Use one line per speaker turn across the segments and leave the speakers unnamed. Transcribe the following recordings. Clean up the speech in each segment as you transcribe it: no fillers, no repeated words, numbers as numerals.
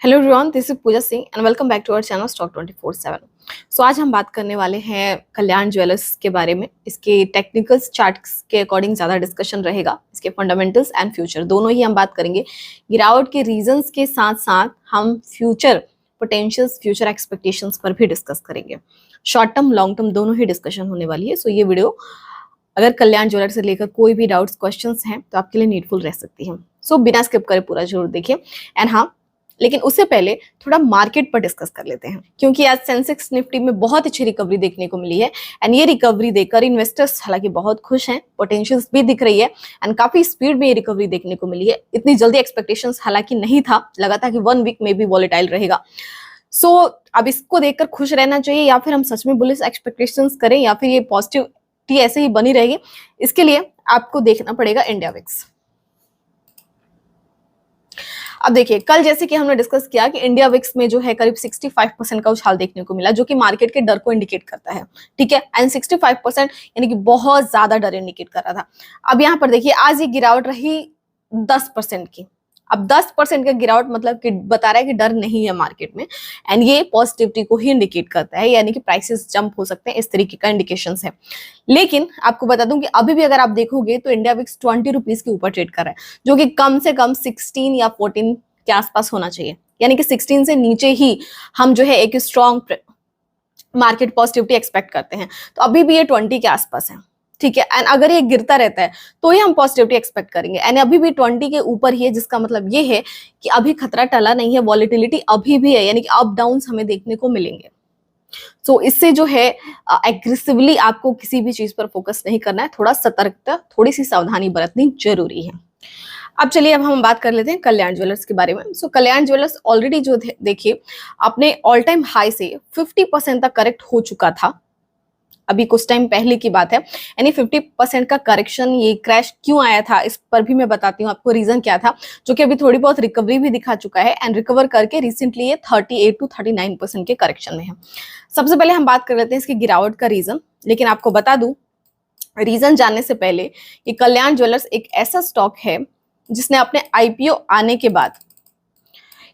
Hello everyone, this is Pooja Singh and welcome back to our channel stock 24/7। So आज हम बात करने वाले हैं कल्याण ज्वेलर्स के बारे में। इसके टेक्निकल्स चार्ट्स के अकॉर्डिंग ज़्यादा डिस्कशन रहेगा। इसके फंडामेंटल्स एंड फ्यूचर दोनों ही हम बात करेंगे। गिरावट के रीजंस के साथ साथ हम फ्यूचर पोटेंशियल्स, फ्यूचर एक्सपेक्टेशंस पर भी डिस्कस करेंगे। शॉर्ट टर्म, लॉन्ग टर्म दोनों ही डिस्कशन होने वाली है। सो ये वीडियो अगर कल्याण ज्वेलर से लेकर कोई भी डाउट्स, क्वेश्चंस हैं तो आपके लिए नीडफुल रह सकती है। सो बिना स्किप करे पूरा जरूर देखिए। एंड हाँ, लेकिन उससे पहले थोड़ा मार्केट पर डिस्कस कर लेते हैं, क्योंकि आज सेंसेक्स निफ्टी में बहुत अच्छी रिकवरी देखने को मिली है। एंड ये रिकवरी देखकर इन्वेस्टर्स हालांकि बहुत खुश हैं, पोटेंशियल्स भी दिख रही है एंड काफी स्पीड में ये रिकवरी देखने को मिली है। इतनी जल्दी एक्सपेक्टेशंस हालांकि नहीं था, लगा था कि 1 वीक में भी वॉलेटाइल रहेगा। सो अब इसको देखकर खुश रहना चाहिए, या फिर हम सच में बुलिश एक्सपेक्टेशंस करें, या फिर ये पॉजिटिविटी ऐसे ही बनी रहेगी। इसके लिए आपको देखना पड़ेगा इंडिया विक्स। अब देखिए, कल जैसे कि हमने डिस्कस किया कि इंडिया विक्स में जो है करीब 65% का उछाल देखने को मिला, जो कि मार्केट के डर को इंडिकेट करता है। ठीक है, एंड 65% यानी कि बहुत ज्यादा डर इंडिकेट कर रहा था। अब यहाँ पर देखिए, आज ये गिरावट रही 10% की। अब 10% का गिरावट मतलब कि बता रहा है कि डर नहीं है मार्केट में, एंड ये पॉजिटिविटी को ही इंडिकेट करता है, यानी कि प्राइसेस जंप हो सकते हैं, इस तरीके का इंडिकेशंस है। लेकिन आपको बता दूं कि अभी भी अगर आप देखोगे तो इंडिया विक्स 20 रुपीज के ऊपर ट्रेड कर रहा है, जो कि कम से कम 16 या 14 के आसपास होना चाहिए। यानी कि 16 से नीचे ही हम जो है एक स्ट्रॉन्ग मार्केट पॉजिटिविटी एक्सपेक्ट करते हैं। तो अभी भी ये 20 के आसपास है। ठीक है, एंड अगर ये गिरता रहता है तो ही हम पॉजिटिविटी एक्सपेक्ट करेंगे। एंड अभी भी 20 के ऊपर ही है, जिसका मतलब ये है कि अभी खतरा टला नहीं है, वॉलेटिलिटी अभी भी है, यानी कि अप डाउन हमें देखने को मिलेंगे। सो इससे जो है एग्रेसिवली आपको किसी भी चीज पर फोकस नहीं करना है, थोड़ा सतर्कता, थोड़ी सी सावधानी बरतनी जरूरी है। अब चलिए, अब हम बात कर लेते हैं कल्याण ज्वेलर्स के बारे में। सो कल्याण ज्वेलर्स ऑलरेडी जो देखिए अपने ऑल टाइम हाई से 50% तक करेक्ट हो चुका था। अभी कुछ टाइम पहले की बात है, यानी 50% का करेक्शन, ये क्रैश क्यों आया था इस पर भी मैं बताती हूँ आपको रीजन क्या था, जो कि अभी थोड़ी बहुत रिकवरी भी दिखा चुका है एंड रिकवर करके रिसेंटली ये 38 to 39% के करेक्शन में है। सबसे पहले हम बात कर लेते हैं इसकी गिरावट का रीजन। लेकिन आपको बता दूं, रीजन जानने से पहले कि कल्याण ज्वेलर्स एक ऐसा स्टॉक है जिसने अपने आईपीओ आने के बाद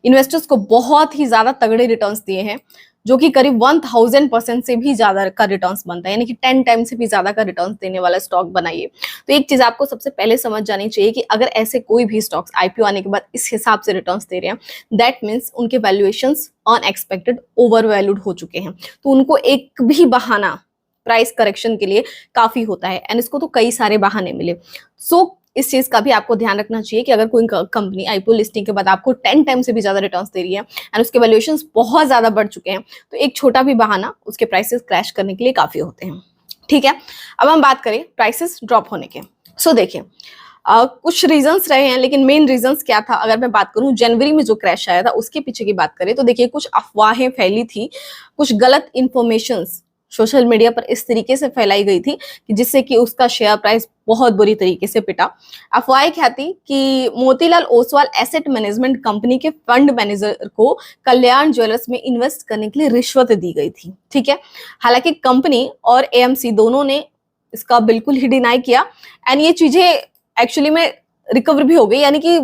इन्वेस्टर्स को बहुत ही ज्यादा तगड़े रिटर्न्स दिए हैं, जो कि करीब 1000% से भी ज्यादा का रिटर्न्स बनता है, यानी कि 10 टाइम से भी ज्यादा का रिटर्न्स देने वाला स्टॉक बनाइए। तो एक चीज आपको सबसे पहले समझ जानी चाहिए कि अगर ऐसे कोई भी स्टॉक्स आईपीओ आने के बाद इस हिसाब से रिटर्न्स दे रहे हैं, दैट मीन्स उनके वैल्यूएशंस अनएक्सपेक्टेड ओवर वैल्यूड हो चुके हैं। तो उनको एक भी बहाना प्राइस करेक्शन के लिए काफी होता है, एंड इसको तो कई सारे बहाने मिले। सो इस चीज का भी आपको ध्यान रखना चाहिए कि अगर कोई कंपनी आईपीओ लिस्टिंग के बाद आपको 10 टाइम से भी ज्यादा रिटर्न्स दे रही है एंड उसके वैल्यूएशंस बहुत ज्यादा बढ़ चुके हैं, तो एक छोटा भी बहाना उसके प्राइसेस क्रैश करने के लिए काफी होते हैं। ठीक है, अब हम बात करें प्राइसेस ड्रॉप होने के। सो देखिए, कुछ रीजंस रहे हैं, लेकिन मेन रीजंस क्या था, अगर मैं बात करूं जनवरी में जो क्रैश आया था उसके पीछे की बात करें तो देखिए, कुछ अफवाहें फैली थी, कुछ गलत इंफॉर्मेशंस सोशल मीडिया पर इस तरीके से फैलाई गई थी कि जिससे कि उसका शेयर प्राइस बहुत बुरी तरीके से पिटा। अफवाह क्या थी कि Motilal Oswal asset management company के फंड मैनेजर को कल्याण ज्वेलर्स में इन्वेस्ट करने के लिए रिश्वत दी गई थी। ठीक है, हालांकि कंपनी और एएमसी दोनों ने इसका बिल्कुल ही डिनाई किया एंड ये चीजें एक्चुअली में रिकवर भी हो गई, यानी कि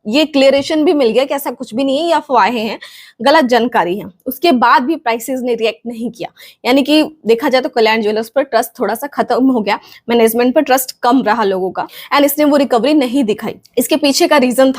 ये क्लियरेशन भी मिल गया कि ऐसा कुछ भी नहीं है, ये अफवाहें हैं, गलत जानकारी है। उसके बाद भी प्राइसेस ने रिएक्ट नहीं किया, यानी कि देखा जाए तो कल्याण ज्वेलर्स पर ट्रस्ट थोड़ा सा खत्म हो गया, मैनेजमेंट पर ट्रस्ट कम रहा लोगों का, एंड इसने वो रिकवरी नहीं दिखाई। इसके पीछे का रीजन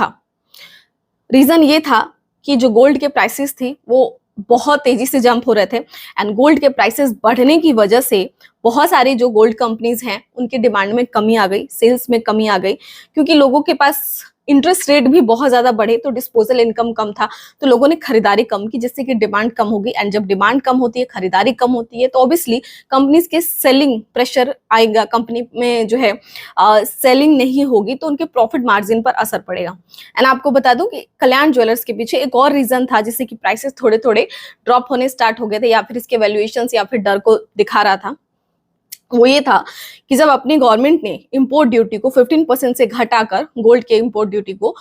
ये था कि जो गोल्ड के प्राइसेस थी वो बहुत तेजी से जंप हो रहे थे, एंड गोल्ड के प्राइसेस बढ़ने की वजह से बहुत सारी जो गोल्ड कंपनीज हैं उनकी डिमांड में कमी आ गई, सेल्स में कमी आ गई, क्योंकि लोगों के पास इंटरेस्ट रेट भी बहुत ज्यादा बढ़े तो डिस्पोजल इनकम कम था, तो लोगों ने खरीदारी कम की, जिससे कि डिमांड कम होगी, एंड जब डिमांड कम होती है, खरीदारी कम होती है, तो ऑब्वियसली कंपनीज के सेलिंग प्रेशर आएगा, कंपनी में जो है सेलिंग नहीं होगी तो उनके प्रॉफिट मार्जिन पर असर पड़ेगा। एंड आपको बता दूं कि कल्याण ज्वेलर्स के पीछे एक और रीजन था जिससे कि प्राइसेस थोड़े थोड़े ड्रॉप होने स्टार्ट हो गए थे, या फिर इसके वैल्यूएशन या फिर डर को दिखा रहा था। वो ये था कि जब अपनी गवर्नमेंट ने इंपोर्ट ड्यूटी को 15% से घटाकर, गोल्ड के इंपोर्ट ड्यूटी को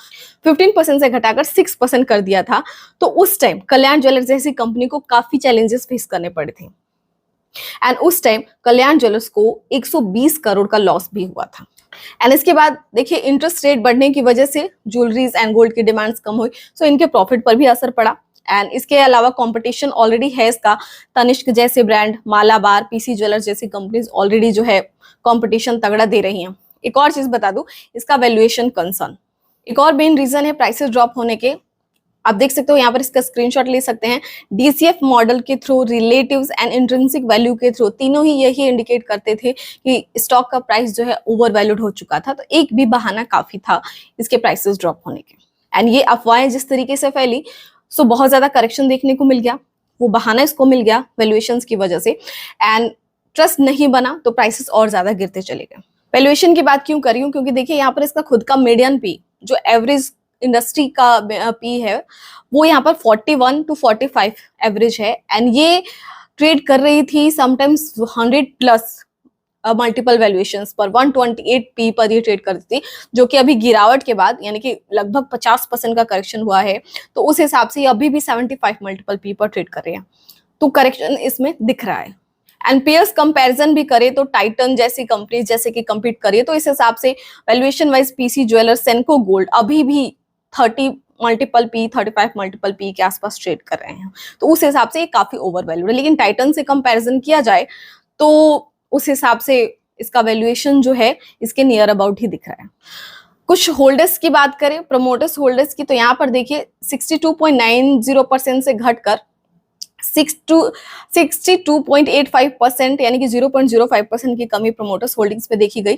15% से घटाकर 6% कर दिया था, तो उस टाइम कल्याण ज्वेलर्स जैसी कंपनी को काफी चैलेंजेस फेस करने पड़े थे, एंड उस टाइम कल्याण ज्वेलर्स को 120 करोड़ का लॉस भी हुआ था। एंड इसके बाद देखिए इंटरेस्ट रेट बढ़ने की वजह से ज्वेलरीज एंड गोल्ड की डिमांड्स कम हुई, सो इनके प्रॉफिट पर भी असर पड़ा। एंड इसके अलावा कंपटीशन ऑलरेडी है इसका, तनिष्क जैसे ब्रांड, मालाबार, पीसी ज्वेलर्स जैसी कंपनीज ऑलरेडी जो है कंपटीशन तगड़ा दे रही हैं। एक और चीज बता दूं, इसका वैल्यूएशन कंसर्न एक और मेन रीजन है प्राइसेस ड्रॉप होने के। आप देख सकते हो यहाँ पर, इसका स्क्रीनशॉट ले सकते हैं। डीसीएफ मॉडल के through, relatives and intrinsic value के थ्रू, तीनों ही यही इंडिकेट करते थे कि स्टॉक का प्राइस जो है ओवर वैल्यूड हो चुका था। तो एक भी बहाना काफी था इसके प्राइसेस ड्रॉप होने के। एंड ये अफवाहें जिस तरीके से फैली, सो बहुत ज्यादा करेक्शन देखने को मिल गया, वो बहाना इसको मिल गया वैल्यूएशन की वजह से। एंड ट्रस्ट नहीं बना तो प्राइसेस और ज्यादा गिरते चले गए। वैल्यूएशन की बात क्यों कर रही हूँ, क्योंकि देखिए यहाँ पर इसका खुद का मीडियन पी, जो एवरेज इंडस्ट्री का पी है, वो यहाँ पर 41 to 45 एवरेज है। एंड ये ट्रेड कर रही थी समटाइम्स 100 प्लस मल्टीपल वैल्यूएशंस पर, 128 पी पर ये ट्रेड करती थी, जो कि अभी गिरावट के बाद यानी कि लगभग 50% का करेक्शन हुआ है, तो उस हिसाब से अभी भी 75 मल्टीपल पी पर ट्रेड कर रहे हैं। तो करेक्शन इसमें दिख रहा है। एंड पेयर्स कंपैरिजन भी करे तो टाइटन जैसी कंपनी जैसे कि कंपीट करिए, तो इस हिसाब से valuation wise PC jewellers, सेनको gold अभी भी 30 मल्टीपल पी, 35 मल्टीपल पी के आसपास ट्रेड कर रहे हैं। तो उस हिसाब से ये काफी ओवर वैल्यूड है। लेकिन टाइटन से कंपैरिजन किया जाए तो उस हिसाब से इसका वैल्यूएशन जो है इसके नियर अबाउट ही दिख रहा है। कुछ होल्डर्स की बात करें, प्रमोटर्स होल्डर्स की, तो यहाँ पर देखिए 62.90% से घटकर 62.85% यानी कि 0.05% की कमी प्रमोटर्स होल्डिंग्स पे देखी गई।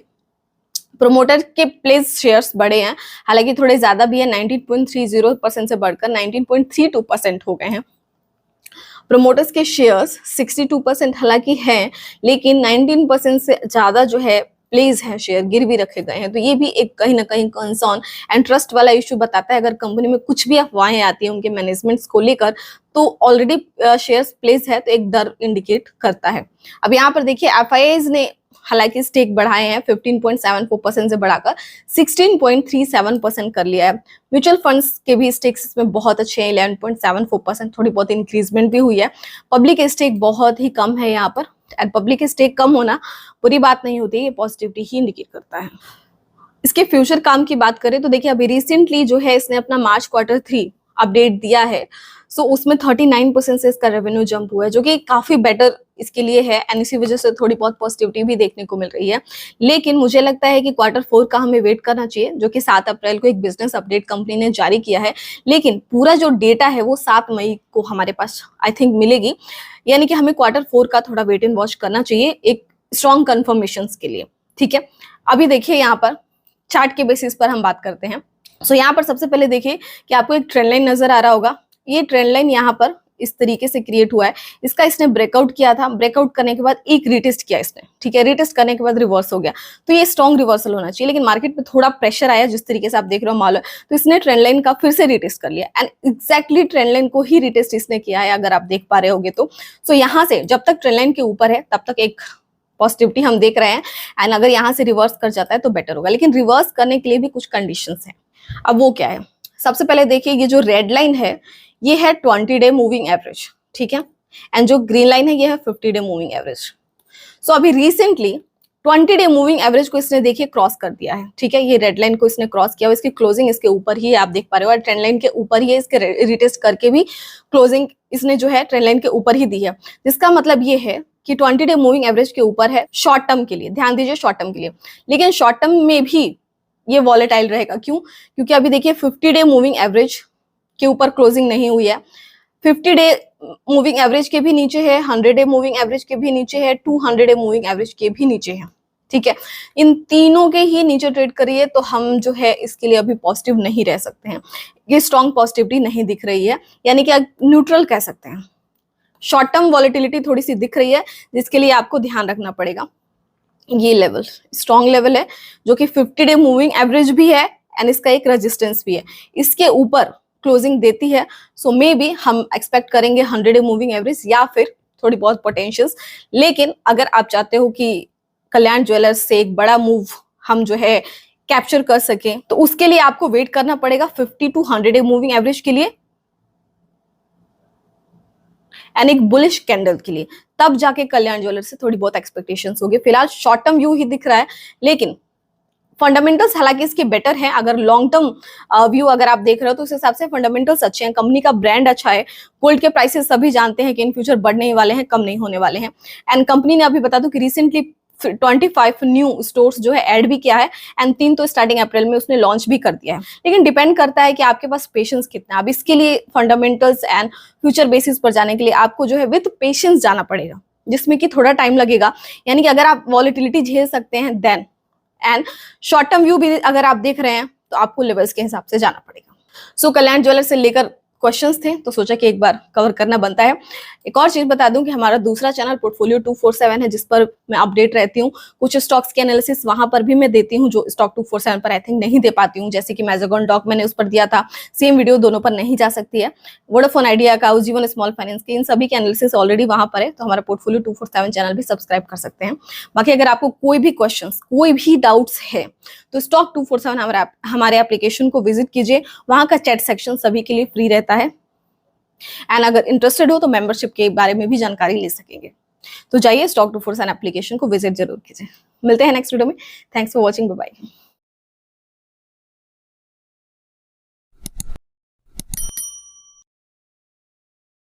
प्रमोटर के प्लेस शेयर्स बढ़े हैं, हालांकि थोड़े ज्यादा भी है, 19.30% से बढ़कर 19.32% हो गए हैं। प्रमोटर्स के शेयर्स 62% हालांकि हैं, लेकिन 19% से ज्यादा जो है प्लेस है शेयर गिर भी रखे गए हैं। तो ये भी एक कहीं ना कहीं कंसर्न एंड ट्रस्ट वाला इशू बताता है। अगर कंपनी में कुछ भी अफवाहें आती है उनके मैनेजमेंट्स को लेकर, तो ऑलरेडी शेयर्स प्लेस है, तो एक डर इंडिकेट करता है। अब यहाँ पर देखिए एफआईआईज ने हालांकि स्टेक बढ़ाए हैं, 15.74% से बढ़ाकर 16.37% कर लिया है। म्यूचुअल फंड्स के भी स्टेक्स इसमें बहुत अच्छे हैं, 11.74%, थोड़ी बहुत इंक्रीजमेंट भी हुई है। पब्लिक स्टेक बहुत ही कम है यहाँ पर, एंड पब्लिक स्टेक कम होना बुरी बात नहीं होती, ये पॉजिटिविटी ही इंडिकेट करता है। इसके फ्यूचर काम की बात करें तो देखिए अभी रिसेंटली जो है इसने अपना मार्च Q3 अपडेट दिया है, सो उसमें 39% से इसका रेवेन्यू जंप हुआ है, जो कि काफी बेटर इसके लिए है। एंड इसी वजह से थोड़ी बहुत पॉजिटिविटी भी देखने को मिल रही है। लेकिन मुझे लगता है कि Q4 का हमें वेट करना चाहिए, जो कि 7 अप्रैल को एक बिजनेस अपडेट कंपनी ने जारी किया है। लेकिन पूरा जो डेटा है वो 7 मई को हमारे पास आई थिंक मिलेगी, यानी कि हमें Q4 का थोड़ा वेट एंड वॉच करना चाहिए एक स्ट्रॉन्ग कन्फर्मेशन के लिए। ठीक है, अभी देखिए यहाँ पर चार्ट के बेसिस पर हम बात करते हैं। सो यहाँ पर सबसे पहले देखिए कि आपको एक ट्रेंड लाइन नजर आ रहा होगा। ये ट्रेंड लाइन यहाँ पर इस तरीके से क्रिएट हुआ है। इसका इसने ब्रेकआउट किया था, ब्रेकआउट करने के बाद एक रिटेस्ट किया इसने, ठीक है, रिटेस्ट करने के बाद रिवर्स हो गया। तो ये स्ट्रॉन्ग रिवर्सल होना चाहिए, लेकिन मार्केट पे थोड़ा प्रेशर आया, जिस तरीके से आप देख रहे हो माल, तो इसने ट्रेंड लाइन का फिर से रिटेस्ट कर लिया एंड एग्जैक्टली ट्रेंड लाइन को ही रिटेस्ट इसने किया है, अगर आप देख पा रहे होगे तो। सो यहाँ से जब तक ट्रेंड लाइन के ऊपर है तब तक एक पॉजिटिविटी हम देख रहे हैं, एंड अगर यहाँ से रिवर्स कर जाता है तो बेटर होगा। लेकिन रिवर्स करने के लिए भी कुछ कंडीशंस हैं। अब वो क्या है, सबसे पहले देखिए ये जो रेड लाइन है ये है 20 डे मूविंग एवरेज, ठीक है, एंड जो ग्रीन लाइन है ये है 50 डे मूविंग एवरेज। सो अभी रिसेंटली 20 डे मूविंग एवरेज को इसने देखिए क्रॉस कर दिया है, ठीक है, ये रेड लाइन को इसने क्रॉस किया, इसकी क्लोजिंग इसके ऊपर ही आप देख पा रहे हो, और ट्रेंड लाइन के ऊपर ही है, इसके रिटेस्ट करके भी क्लोजिंग इसने जो है ट्रेंड लाइन के ऊपर ही दी है। जिसका मतलब ये है कि 20 डे मूविंग एवरेज के ऊपर है शॉर्ट टर्म के लिए, ध्यान दीजिए शॉर्ट टर्म के लिए। लेकिन शॉर्ट टर्म में भी ये वॉलेटाइल रहेगा, क्यों? क्योंकि अभी देखिए 50 डे मूविंग एवरेज के ऊपर क्लोजिंग नहीं हुई है, 50 डे मूविंग एवरेज के भी नीचे है, 100 डे मूविंग एवरेज के भी नीचे है, 200 डे मूविंग एवरेज के भी नीचे है, ठीक है। इन तीनों के ही नीचे ट्रेड करिए तो हम जो है इसके लिए अभी पॉजिटिव नहीं रह सकते हैं, ये स्ट्रॉन्ग पॉजिटिविटी नहीं दिख रही है, यानी कि न्यूट्रल कह सकते हैं। शॉर्ट टर्म वॉलेटिलिटी थोड़ी सी दिख रही है, जिसके लिए आपको ध्यान रखना पड़ेगा। ये लेवल स्ट्रॉन्ग लेवल है, जो कि 50 डे मूविंग एवरेज भी है एंड इसका एक रेजिस्टेंस भी है, इसके ऊपर क्लोजिंग देती है। सो मे बी हम एक्सपेक्ट करेंगे 100 डे मूविंग एवरेज या फिर थोड़ी बहुत पोटेंशियल्स। लेकिन अगर आप चाहते हो कि कल्याण ज्वेलर्स से एक बड़ा मूव हम जो है कैप्चर कर सकें, तो उसके लिए आपको वेट करना पड़ेगा 50 to 100 डे मूविंग एवरेज के लिए एंड एक बुलिश कैंडल के लिए, तब जाके कल्याण ज्वेलर्स से थोड़ी बहुत एक्सपेक्टेशंस होगी। फिलहाल शॉर्ट टर्म व्यू ही दिख रहा है, लेकिन फंडामेंटल्स हालांकि इसके बेटर हैं, अगर लॉन्ग टर्म व्यू अगर आप देख रहे हो तो उस हिसाब से फंडामेंटल्स अच्छे हैं, कंपनी का ब्रांड अच्छा है, गोल्ड के प्राइसेस सभी जानते हैं कि इन फ्यूचर बढ़ने ही वाले हैं, कम नहीं होने वाले हैं। एंड कंपनी ने अभी बता दूं कि रिसेंटली 25 न्यू स्टोर्स जो है ऐड भी किया है, एंड 3 तो स्टार्टिंग अप्रैल में उसने लॉन्च भी कर दिया है। लेकिन डिपेंड करता है कि आपके पास पेशेंस कितना है। अब इसके लिए फंडामेंटल्स एंड फ्यूचर बेसिस पर जाने के लिए आपको जो है विद पेशेंस जाना पड़ेगा, जिसमें कि थोड़ा टाइम लगेगा। यानी कि अगर आप वॉलेटिलिटी झेल सकते हैं then, and short term view भी अगर आप देख रहे हैं तो आपको लेवल्स के हिसाब से जाना पड़ेगा। सो कल्याण ज्वेलर्स से लेकर क्वेश्चंस थे तो सोचा कि एक बार कवर करना बनता है। एक और चीज बता दूं कि हमारा दूसरा चैनल पोर्टफोलियो 247 है, जिस पर मैं अपडेट रहती हूँ। कुछ स्टॉक्स के एनालिसिस वहां पर भी मैं देती हूँ जो स्टॉक 247 पर आई थिंक नहीं दे पाती हूँ, जैसे कि मैज़ेगॉन डॉक मैंने उस पर दिया था, सेम वीडियो दोनों पर नहीं जा सकती है। वोडाफोन आइडिया का, उज्जीवन स्मॉल फाइनेंस के, इन सभी के एनालिसिस ऑलरेडी वहां पर है, तो हमारा पोर्टफोलियो 247 चैनल भी सब्सक्राइब कर सकते हैं। बाकी अगर आपको कोई भी क्वेश्चन, कोई भी डाउट्स है तो स्टॉक 247 हमारे एप्लीकेशन को विजिट कीजिए, वहां का चैट सेक्शन सभी के लिए फ्री रहता है। एंड अगर इंटरेस्टेड हो तो मेंबरशिप के बारे में भी जानकारी ले सकेंगे। तो जाइए स्टॉक 247 एप्लीकेशन को विजिट जरूर कीजिए। मिलते हैं नेक्स्ट वीडियो में। Thanks for watching, bye bye.